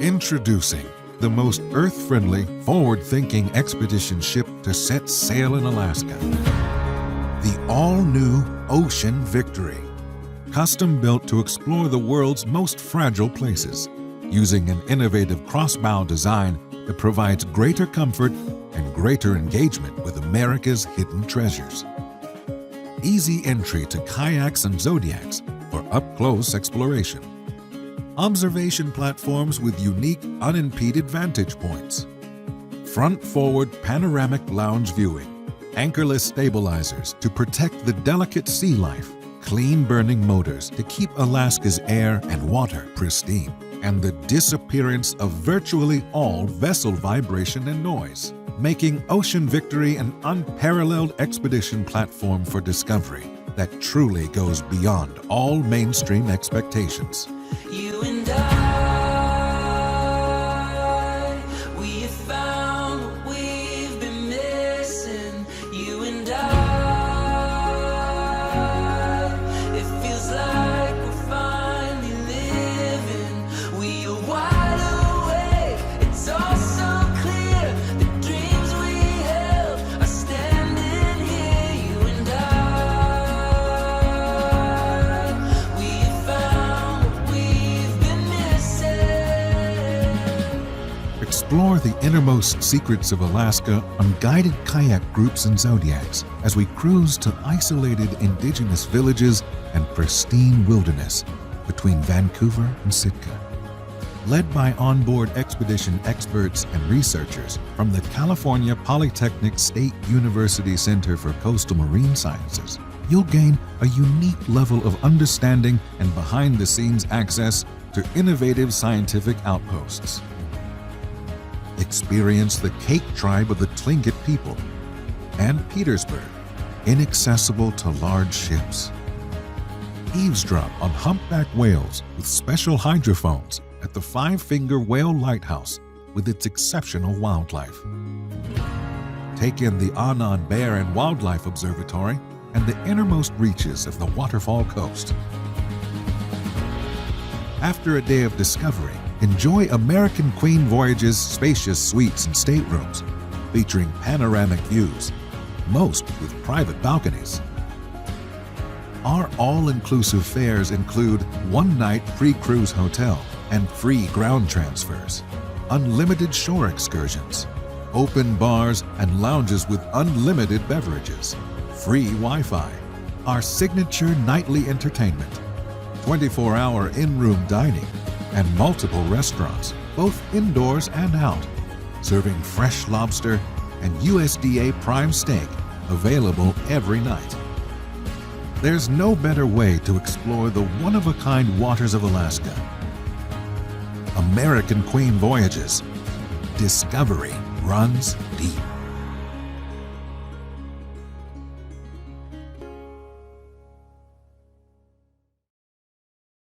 Introducing the most Earth-friendly, forward-thinking expedition ship to set sail in Alaska. The all-new Ocean Victory. Custom-built to explore the world's most fragile places, using an innovative crossbow design that provides greater comfort and greater engagement with America's hidden treasures. Easy entry to kayaks and Zodiacs for up-close exploration. Observation platforms with unique, unimpeded vantage points. Front-forward panoramic lounge viewing. Anchorless stabilizers to protect the delicate sea life. Clean burning motors to keep Alaska's air and water pristine. And the disappearance of virtually all vessel vibration and noise, making Ocean Victory an unparalleled expedition platform for discovery that truly goes beyond all mainstream expectations. You and I, we have found what we've been missing. You and I, it feels like we're finally living. We are wide awake, it's all so clear. The dreams we held are standing here. You and I, we have found what we've been missing. Explore the innermost secrets of Alaska on guided kayak groups and Zodiacs as we cruise to isolated indigenous villages and pristine wilderness between Vancouver and Sitka. Led by onboard expedition experts and researchers from the California Polytechnic State University Center for Coastal Marine Sciences, you'll gain a unique level of understanding and behind-the-scenes access to innovative scientific outposts. Experience the Cake tribe of the Tlingit people and Petersburg, inaccessible to large ships. Eavesdrop on humpback whales with special hydrophones at the Five-Finger Whale Lighthouse with its exceptional wildlife. Take in the Anan Bear and Wildlife Observatory and the innermost reaches of the Waterfall Coast. After a day of discovery, enjoy American Queen Voyages spacious suites and staterooms featuring panoramic views, most with private balconies. Our all-inclusive fares include one-night pre-cruise hotel and free ground transfers, unlimited shore excursions, open bars and lounges with unlimited beverages, free Wi-Fi, our signature nightly entertainment, 24-hour in-room dining, and multiple restaurants, both indoors and out, serving fresh lobster and USDA prime steak available every night. There's no better way to explore the one-of-a-kind waters of Alaska. American Queen Voyages. Discovery runs deep.